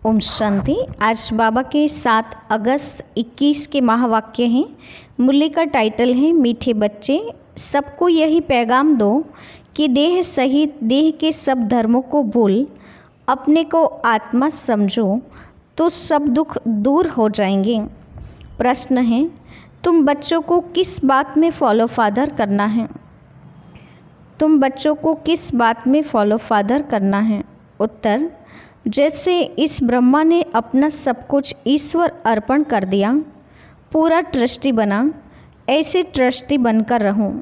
ओम शांति। आज बाबा के 7 अगस्त 21 के महावाक्य हैं। मुरली का टाइटल है मीठे बच्चे, सबको यही पैगाम दो कि देह सहित देह के सब धर्मों को भूल अपने को आत्मा समझो तो सब दुख दूर हो जाएंगे। प्रश्न है, तुम बच्चों को किस बात में फॉलो फादर करना है? तुम बच्चों को किस बात में फॉलो फादर करना है? उत्तर, जैसे इस ब्रह्मा ने अपना सब कुछ ईश्वर अर्पण कर दिया, पूरा ट्रस्टी बना, ऐसे ट्रस्टी बनकर रहो।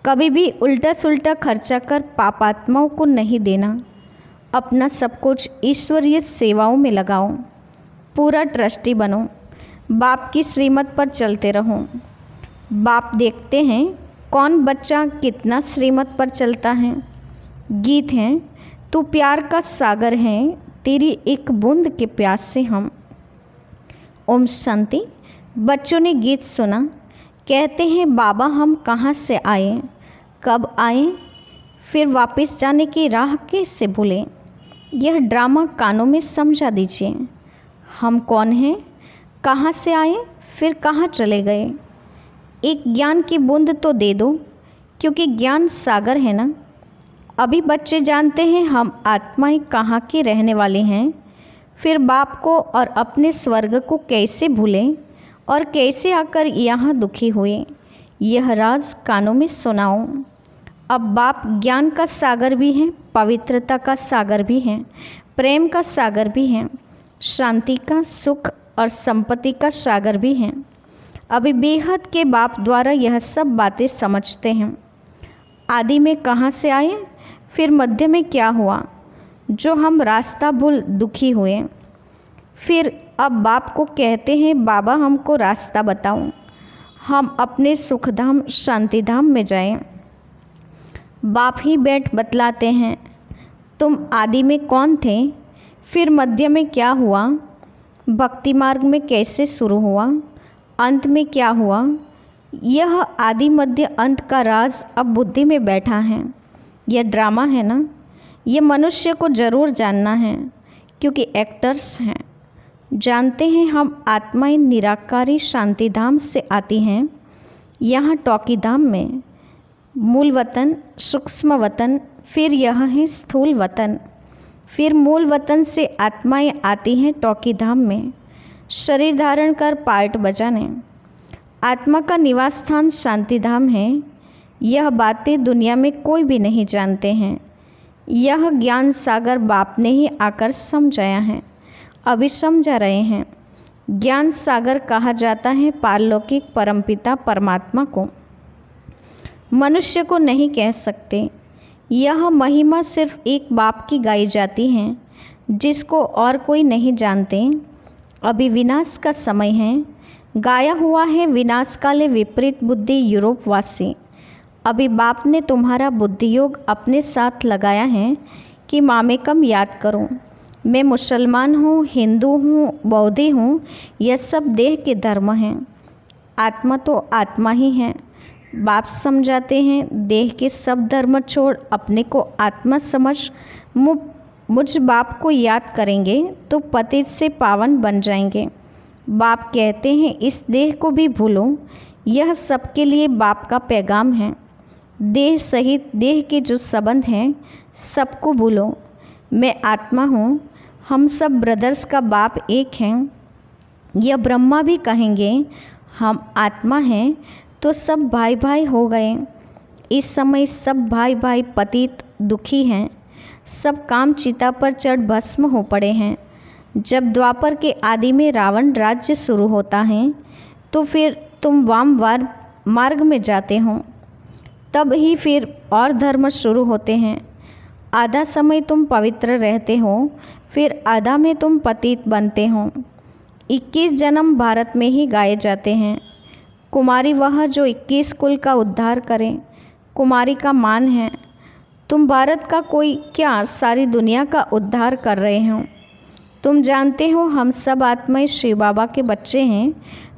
कभी भी उल्टा सुल्टा खर्चा कर पापात्माओं को नहीं देना। अपना सब कुछ ईश्वरीय सेवाओं में लगाओ। पूरा ट्रस्टी बनो। बाप की श्रीमत पर चलते रहो। बाप देखते हैं कौन बच्चा कितना श्रीमत पर चलता है। गीत हैं, तू प्यार का सागर है, तेरी एक बूंद के प्यास से हम। ओम शांति। बच्चों ने गीत सुना। कहते हैं, बाबा हम कहाँ से आए, कब आए, फिर वापस जाने की राह कैसे भूलें। यह ड्रामा कानों में समझा दीजिए। हम कौन हैं, कहाँ से आए, फिर कहाँ चले गए। एक ज्ञान की बूंद तो दे दो, क्योंकि ज्ञान सागर है ना। अभी बच्चे जानते हैं हम आत्माएं कहाँ के रहने वाले हैं, फिर बाप को और अपने स्वर्ग को कैसे भूलें और कैसे आकर यहाँ दुखी हुए। यह राज कानों में सुनाओ। अब बाप ज्ञान का सागर भी हैं, पवित्रता का सागर भी हैं, प्रेम का सागर भी हैं, शांति का, सुख और संपत्ति का सागर भी हैं। अभी बेहद के बाप द्वारा यह सब बातें समझते हैं। आदि में कहाँ से आए, फिर मध्य में क्या हुआ, जो हम रास्ता भूल दुखी हुए। फिर अब बाप को कहते हैं, बाबा हमको रास्ता बताओ, हम अपने सुखधाम शांतिधाम में जाएं। बाप ही बैठ बतलाते हैं, तुम आदि में कौन थे, फिर मध्य में क्या हुआ, भक्ति मार्ग में कैसे शुरू हुआ, अंत में क्या हुआ। यह आदि मध्य अंत का राज अब बुद्धि में बैठा है। यह ड्रामा है ना, ये मनुष्य को ज़रूर जानना है, क्योंकि एक्टर्स हैं। जानते हैं हम आत्माएं निराकारी शांतिधाम से आती हैं, यहाँ टॉकी धाम में। मूल वतन, सूक्ष्म वतन, फिर यह है स्थूल वतन। फिर मूल वतन से आत्माएं आती हैं टॉकी धाम में, शरीर धारण कर पार्ट बजाने। आत्मा का निवास स्थान शांतिधाम है। यह बातें दुनिया में कोई भी नहीं जानते हैं। यह ज्ञान सागर बाप ने ही आकर समझाया है, अभी समझा रहे हैं। ज्ञान सागर कहा जाता है पारलौकिक परमपिता परमात्मा को। मनुष्य को नहीं कह सकते। यह महिमा सिर्फ एक बाप की गाई जाती है, जिसको और कोई नहीं जानते। अभी विनाश का समय है। गाया हुआ है विनाश काले विपरीत बुद्धि यूरोपवासी। अभी बाप ने तुम्हारा बुद्धि योग अपने साथ लगाया है कि मामेकम याद करो। मैं मुसलमान हूँ, हिंदू हूँ, बौद्धि हूँ, यह सब देह के धर्म हैं। आत्मा तो आत्मा ही है। बाप समझाते हैं, देह के सब धर्म छोड़ अपने को आत्मा समझ मुझ बाप को याद करेंगे तो पतित से पावन बन जाएंगे। बाप कहते हैं, इस देह को भी भूलो। यह सबके लिए बाप का पैगाम है। देह सहित देह के जो संबंध हैं, सबको भूलो। मैं आत्मा हूँ, हम सब ब्रदर्स का बाप एक हैं। यह ब्रह्मा भी कहेंगे, हम आत्मा हैं, तो सब भाई भाई हो गए। इस समय सब भाई भाई पतित दुखी हैं। सब काम चिता पर चढ़ भस्म हो पड़े हैं। जब द्वापर के आदि में रावण राज्य शुरू होता है, तो फिर तुम वामवार मार्ग में जाते हो, तब ही फिर और धर्म शुरू होते हैं। आधा समय तुम पवित्र रहते हो, फिर आधा में तुम पतित बनते हो। 21 जन्म भारत में ही गाए जाते हैं। कुमारी वह जो 21 कुल का उद्धार करे, कुमारी का मान है। तुम भारत का कोई क्या, सारी दुनिया का उद्धार कर रहे हो। तुम जानते हो हम सब आत्माएं शिव बाबा के बच्चे हैं,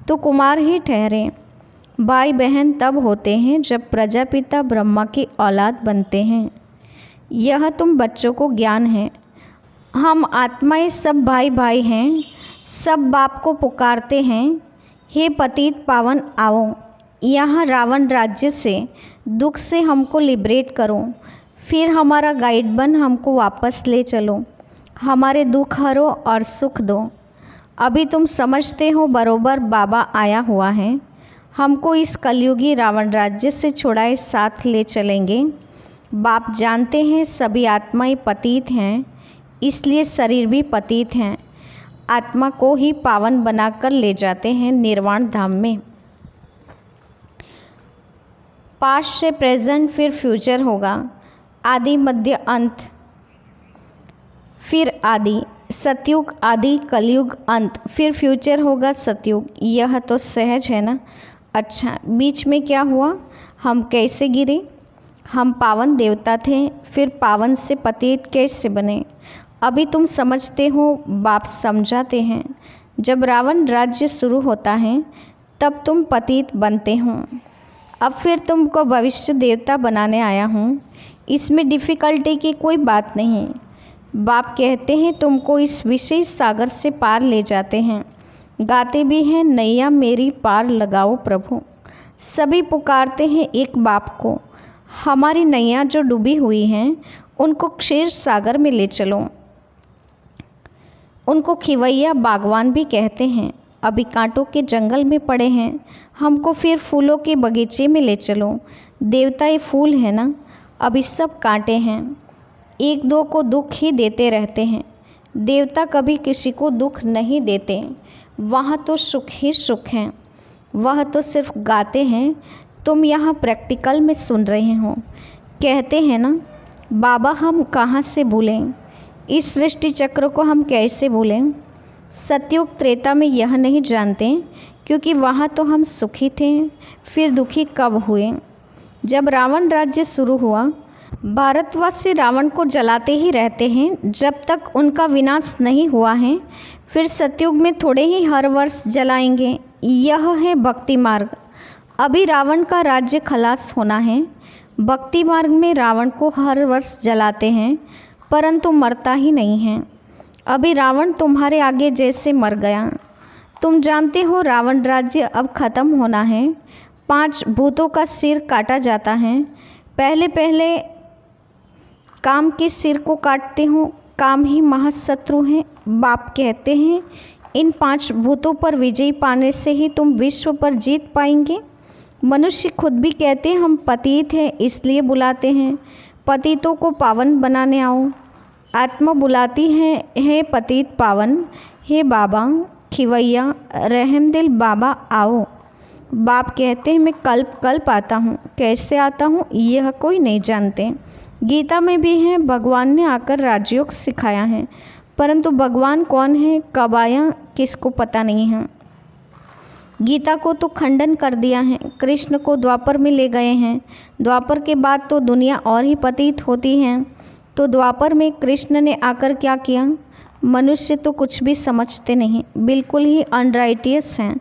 तो कुमार ही ठहरे। भाई बहन तब होते हैं जब प्रजापिता ब्रह्मा की औलाद बनते हैं। यह तुम बच्चों को ज्ञान है। हम आत्माएं सब भाई भाई हैं, सब बाप को पुकारते हैं, हे पतित पावन आओ, यहाँ रावण राज्य से दुख से हमको लिबरेट करो, फिर हमारा गाइड बन हमको वापस ले चलो, हमारे दुख हरो और सुख दो। अभी तुम समझते हो बरोबर बाबा आया हुआ है, हमको इस कलयुगी रावण राज्य से छुड़ाए साथ ले चलेंगे। बाप जानते हैं सभी आत्माएं पतित हैं, इसलिए शरीर भी पतित हैं। आत्मा को ही पावन बनाकर ले जाते हैं निर्वाण धाम में। पास्ट से प्रेजेंट फिर फ्यूचर होगा, आदि मध्य अंत फिर आदि, सतयुग आदि कलयुग अंत, फिर फ्यूचर होगा सतयुग। यह तो सहज है ना। अच्छा, बीच में क्या हुआ? हम कैसे गिरे? हम पावन देवता थे, फिर पावन से पतित कैसे बने? अभी तुम समझते हो, बाप समझाते हैं। जब रावण राज्य शुरू होता है तब तुम पतित बनते हो। अब फिर तुमको भविष्य देवता बनाने आया हूँ, इसमें डिफ़िकल्टी की कोई बात नहीं। बाप कहते हैं तुमको इस विशेष सागर से पार ले जाते हैं। गाते भी हैं, नैया मेरी पार लगाओ प्रभु। सभी पुकारते हैं एक बाप को, हमारी नैया जो डूबी हुई हैं उनको क्षीर सागर में ले चलो। उनको खिवैया बागवान भी कहते हैं। अभी कांटों के जंगल में पड़े हैं, हमको फिर फूलों के बगीचे में ले चलो। देवता ये फूल है ना, अभी सब कांटे हैं, एक दो को दुख ही देते रहते हैं। देवता कभी किसी को दुख नहीं देते, वहाँ तो सुख ही सुख हैं। वह तो सिर्फ गाते हैं, तुम यहाँ प्रैक्टिकल में सुन रहे हो। कहते हैं ना, बाबा हम कहाँ से भूलें, इस सृष्टि चक्र को हम कैसे भूलें। सतयुग त्रेता में यह नहीं जानते, क्योंकि वहाँ तो हम सुखी थे, फिर दुखी कब हुए? जब रावण राज्य शुरू हुआ, भारतवासी रावण को जलाते ही रहते हैं जब तक उनका विनाश नहीं हुआ है। फिर सतयुग में थोड़े ही हर वर्ष जलाएंगे। यह है भक्ति मार्ग। अभी रावण का राज्य खलास होना है। भक्ति मार्ग में रावण को हर वर्ष जलाते हैं, परंतु मरता ही नहीं है। अभी रावण तुम्हारे आगे जैसे मर गया। तुम जानते हो रावण राज्य अब ख़त्म होना है। 5 भूतों का सिर काटा जाता है। पहले पहले काम के सिर को काटते हो, काम ही महाशत्रु हैं। बाप कहते हैं इन 5 भूतों पर विजय पाने से ही तुम विश्व पर जीत पाएंगे। मनुष्य खुद भी कहते हैं हम पतित हैं, इसलिए बुलाते हैं पतितों को पावन बनाने आओ। आत्मा बुलाती है, हे पतित पावन, हे बाबा खिवैया रहमदिल बाबा आओ। बाप कहते हैं मैं कल्प कल्प आता हूँ। कैसे आता हूँ यह कोई नहीं जानते। गीता में भी है, भगवान ने आकर राजयोग सिखाया है, परंतु भगवान कौन है, कब आया, किसको पता नहीं है। गीता को तो खंडन कर दिया है। कृष्ण को द्वापर में ले गए हैं। द्वापर के बाद तो दुनिया और ही पतित होती है। तो द्वापर में कृष्ण ने आकर क्या किया? मनुष्य तो कुछ भी समझते नहीं, बिल्कुल ही अनराइटियस हैं।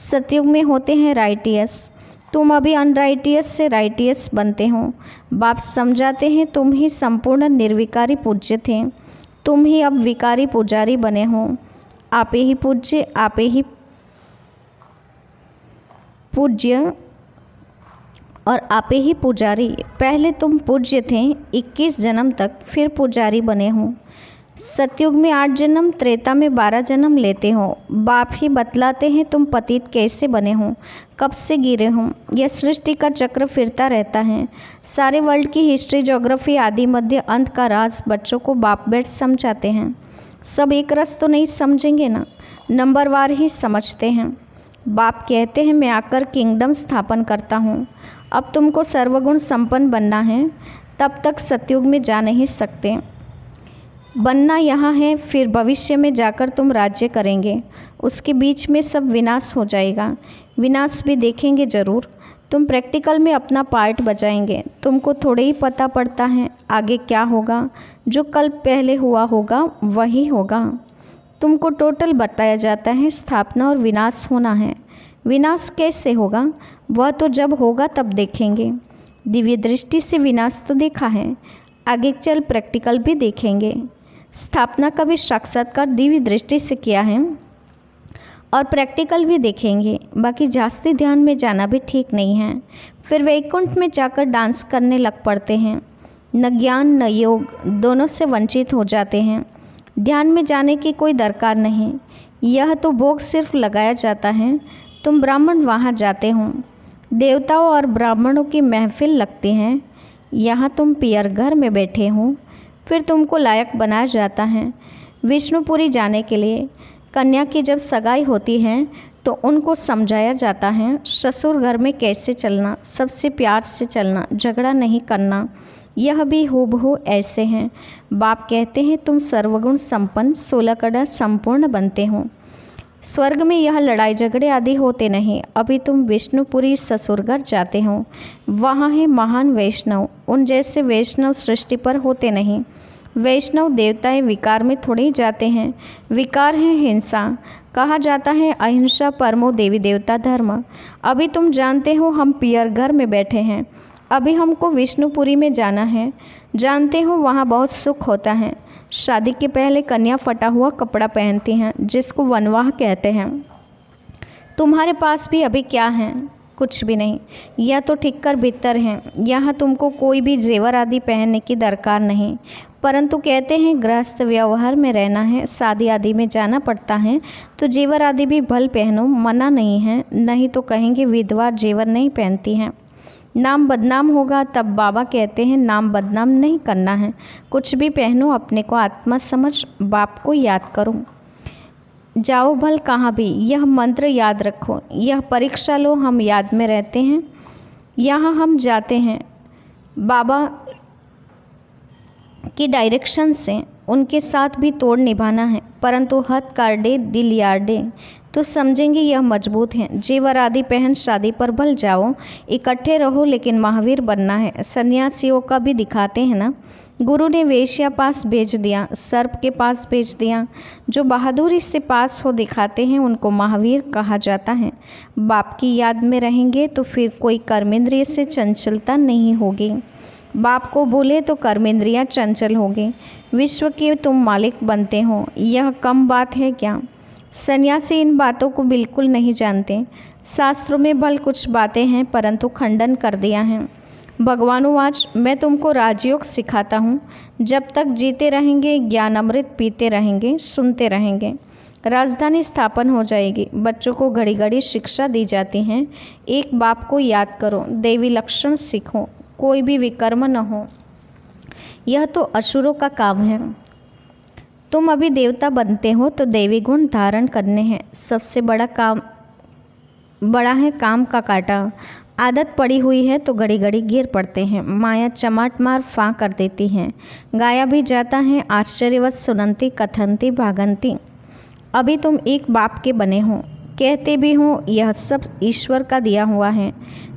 सतयुग में होते हैं राइटियस। तुम अभी अनराइटियस से राइटियस बनते हो। बाप समझाते हैं तुम ही संपूर्ण निर्विकारी पूज्य थे, तुम ही अब विकारी पुजारी बने हो। आपे ही पूज्य, आपे ही पूज्य और आपे ही पुजारी। पहले तुम पूज्य थे 21 जन्म तक, फिर पुजारी बने हो। सतयुग में 8 जन्म, त्रेता में 12 जन्म लेते हो। बाप ही बतलाते हैं तुम पतित कैसे बने हो, कब से गिरे हो। यह सृष्टि का चक्र फिरता रहता है। सारे वर्ल्ड की हिस्ट्री, ज्योग्राफी, आदि मध्य अंत का राज बच्चों को बाप बैठ समझाते हैं। सब एक रस तो नहीं समझेंगे ना, नंबरवार ही समझते हैं। बाप कहते हैं मैं आकर किंगडम स्थापन करता हूँ। अब तुमको सर्वगुण संपन्न बनना है, तब तक सतयुग में जा नहीं सकते। बनना यहाँ है, फिर भविष्य में जाकर तुम राज्य करेंगे। उसके बीच में सब विनाश हो जाएगा। विनाश भी देखेंगे ज़रूर। तुम प्रैक्टिकल में अपना पार्ट बजाएंगे। तुमको थोड़े ही पता पड़ता है आगे क्या होगा। जो कल पहले हुआ होगा वही होगा। तुमको टोटल बताया जाता है स्थापना और विनाश होना है। विनाश कैसे होगा वह तो जब होगा तब देखेंगे। दिव्य दृष्टि से विनाश तो देखा है, आगे चल प्रैक्टिकल भी देखेंगे। स्थापना का भी साक्षात्कार दिव्य दृष्टि से किया है और प्रैक्टिकल भी देखेंगे। बाकी जास्ती ध्यान में जाना भी ठीक नहीं है। फिर वैकुंठ में जाकर डांस करने लग पड़ते हैं। न ज्ञान न योग, दोनों से वंचित हो जाते हैं। ध्यान में जाने की कोई दरकार नहीं, यह तो भोग सिर्फ लगाया जाता है। तुम ब्राह्मण वहाँ जाते हो, देवताओं और ब्राह्मणों की महफिल लगती है। यहाँ तुम पियर घर में बैठे हो, फिर तुमको लायक बनाया जाता है विष्णुपुरी जाने के लिए। कन्या की जब सगाई होती है तो उनको समझाया जाता है ससुर घर में कैसे चलना, सबसे प्यार से चलना, झगड़ा नहीं करना। यह भी हूबहू ऐसे हैं। बाप कहते हैं तुम सर्वगुण संपन्न 16 कड़ा संपूर्ण बनते हो। स्वर्ग में यह लड़ाई झगड़े आदि होते नहीं। अभी तुम विष्णुपुरी ससुरघर जाते हो, वहाँ है महान वैष्णव। उन जैसे वैष्णव सृष्टि पर होते नहीं। वैष्णव देवताएं विकार में थोड़े ही जाते हैं। विकार है हिंसा। कहा जाता है अहिंसा परमो देवी देवता धर्म। अभी तुम जानते हो हम पियर घर में बैठे हैं, अभी हमको विष्णुपुरी में जाना है। जानते हो वहाँ बहुत सुख होता है। शादी के पहले कन्या फटा हुआ कपड़ा पहनती हैं, जिसको वनवाह कहते हैं। तुम्हारे पास भी अभी क्या है? कुछ भी नहीं। यह तो ठीक कर भीतर हैं। यहाँ तुमको कोई भी जेवर आदि पहनने की दरकार नहीं, परंतु कहते हैं गृहस्थ व्यवहार में रहना है, शादी आदि में जाना पड़ता है तो जेवर आदि भी भल पहनो, मना नहीं है। नहीं तो कहेंगे विधवा जेवर नहीं पहनती हैं, नाम बदनाम होगा। तब बाबा कहते हैं नाम बदनाम नहीं करना है, कुछ भी पहनो, अपने को आत्मा समझ, बाप को याद करो। जाओ भल कहाँ भी, यह मंत्र याद रखो। यह परीक्षा लो, हम याद में रहते हैं। यहाँ हम जाते हैं बाबा की डायरेक्शन से, उनके साथ भी तोड़ निभाना है। परंतु हथ काटे दिल यार्डे तो समझेंगे यह मजबूत हैं। जेवर आदि पहन शादी पर भल जाओ, इकट्ठे रहो, लेकिन महावीर बनना है। सन्यासियों का भी दिखाते हैं ना, गुरु ने वेश्या पास भेज दिया, सर्प के पास भेज दिया। जो बहादुरी से पास हो दिखाते हैं उनको महावीर कहा जाता है। बाप की याद में रहेंगे तो फिर कोई कर्मेंद्रिय से चंचलता नहीं होगी। बाप को भूले तो कर्मेंद्रियाँ चंचल होगी। विश्व के तुम मालिक बनते हो, यह कम बात है क्या? सन्यासी इन बातों को बिल्कुल नहीं जानते। शास्त्रों में भल कुछ बातें हैं, परंतु खंडन कर दिया है। भगवानुवाच मैं तुमको राजयोग सिखाता हूँ। जब तक जीते रहेंगे ज्ञान अमृत पीते रहेंगे, सुनते रहेंगे। राजधानी स्थापन हो जाएगी। बच्चों को घड़ी घड़ी शिक्षा दी जाती है। एक बाप को याद करो, देवी लक्षण सीखो, कोई भी विकर्म न हो। यह तो असुरों का काम है। तुम अभी देवता बनते हो तो देवी गुण धारण करने हैं। सबसे बड़ा है काम का काटा। आदत पड़ी हुई है तो घड़ी घड़ी गिर पड़ते हैं। माया चमाट मार फाँ कर देती है। गाया भी जाता है आश्चर्यवत सुनंती कथंती भागंती। अभी तुम एक बाप के बने हो, कहते भी हो यह सब ईश्वर का दिया हुआ है,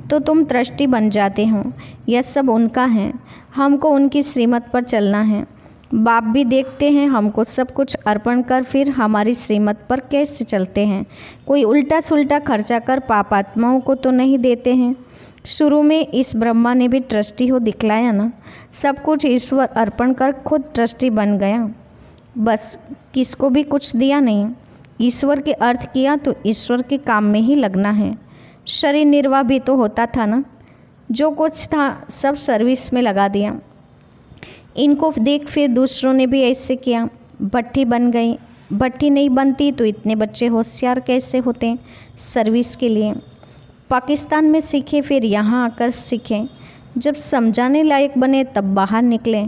तो तुम ट्रस्टी बन जाते हो। यह सब उनका है, हमको उनकी श्रीमत पर चलना है। बाप भी देखते हैं हमको सब कुछ अर्पण कर फिर हमारी श्रीमत पर कैसे चलते हैं। कोई उल्टा सुल्टा खर्चा कर पापात्माओं को तो नहीं देते हैं। शुरू में इस ब्रह्मा ने भी ट्रस्टी हो दिखलाया ना, सब कुछ ईश्वर अर्पण कर खुद ट्रस्टी बन गया। बस किसको भी कुछ दिया नहीं। ईश्वर के अर्थ किया तो ईश्वर के काम में ही लगना है। शरीर निर्वाह भी तो होता था ना, जो कुछ था सब सर्विस में लगा दिया। इनको देख फिर दूसरों ने भी ऐसे किया, भट्टी बन गई। भट्टी नहीं बनती तो इतने बच्चे होशियार कैसे होते सर्विस के लिए। पाकिस्तान में सीखे, फिर यहाँ आकर सीखें। जब समझाने लायक बने तब बाहर निकले।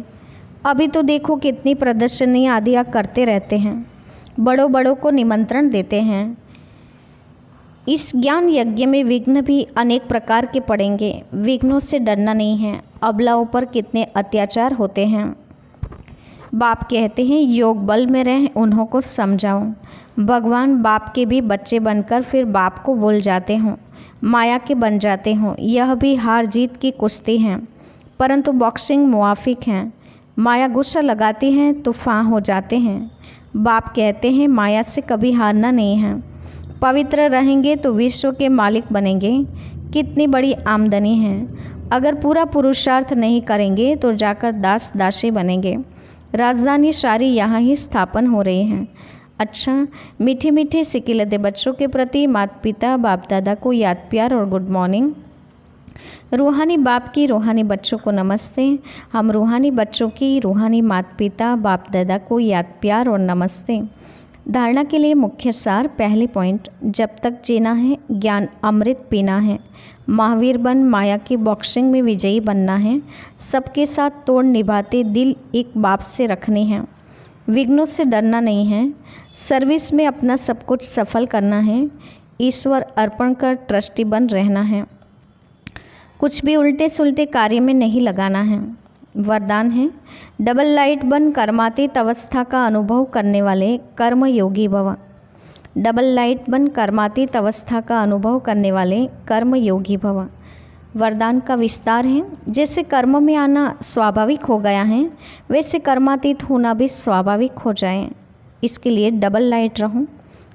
अभी तो देखो कितनी प्रदर्शनी आदि करते रहते हैं, बड़ों बड़ों को निमंत्रण देते हैं। इस ज्ञान यज्ञ में विघ्न भी अनेक प्रकार के पड़ेंगे। विघ्नों से डरना नहीं है। अबलाओं पर कितने अत्याचार होते हैं। बाप कहते हैं योग बल में रह उन्हों को समझाओ। भगवान बाप के भी बच्चे बनकर फिर बाप को भूल जाते हों, माया के बन जाते हों। यह भी हार जीत की कुश्ती है, परंतु बॉक्सिंग मुआफिक हैं। माया गुस्सा लगाती है तो फाँ हो जाते हैं। बाप कहते हैं माया से कभी हारना नहीं है। पवित्र रहेंगे तो विश्व के मालिक बनेंगे। कितनी बड़ी आमदनी है। अगर पूरा पुरुषार्थ नहीं करेंगे तो जाकर दास दासी बनेंगे। राजधानी सारी यहाँ ही स्थापन हो रही हैं। अच्छा, मीठे मीठे सिकिलते बच्चों के प्रति माता पिता बाप दादा को याद प्यार और गुड मॉर्निंग। रूहानी बाप की रूहानी बच्चों को नमस्ते। हम रूहानी बच्चों की रूहानी माता पिता बाप दादा को याद प्यार और नमस्ते। धारणा के लिए मुख्य सार, पहली पॉइंट, जब तक जीना है ज्ञान अमृत पीना है, महावीर बन माया की बॉक्सिंग में विजयी बनना है, सबके साथ तोड़ निभाते दिल एक बाप से रखने हैं, विघ्नों से डरना नहीं है, सर्विस में अपना सब कुछ सफल करना है, ईश्वर अर्पण कर ट्रस्टी बन रहना है, कुछ भी उल्टे सुलटे कार्य में नहीं लगाना है। वरदान है, डबल लाइट बन कर्मातीत अवस्था का अनुभव करने वाले कर्म योगी भव। डबल लाइट बन कर्मातीत अवस्था का अनुभव करने वाले कर्म योगी भव। वरदान का विस्तार है, जैसे कर्म में आना स्वाभाविक हो गया है वैसे कर्मातीत होना भी स्वाभाविक हो जाए। इसके लिए डबल लाइट रहो।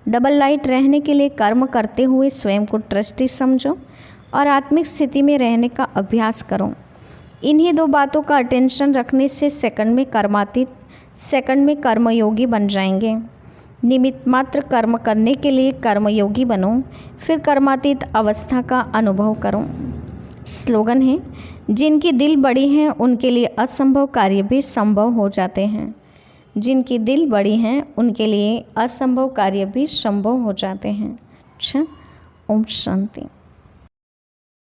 डबल लाइट रहने के लिए कर्म करते हुए स्वयं को ट्रस्टी समझो और आत्मिक स्थिति में रहने का अभ्यास करो। इन्हीं दो बातों का अटेंशन रखने से सेकंड में कर्मातीत, सेकंड में कर्मयोगी बन जाएंगे। निमित्त मात्र कर्म करने के लिए कर्मयोगी बनो, फिर कर्मातीत अवस्था का अनुभव करो। स्लोगन है, जिनकी दिल बड़ी हैं उनके लिए असंभव कार्य भी संभव हो जाते हैं। जिनकी दिल बड़ी हैं उनके लिए असंभव कार्य भी संभव हो जाते हैं। अच्छा, ओम शांति।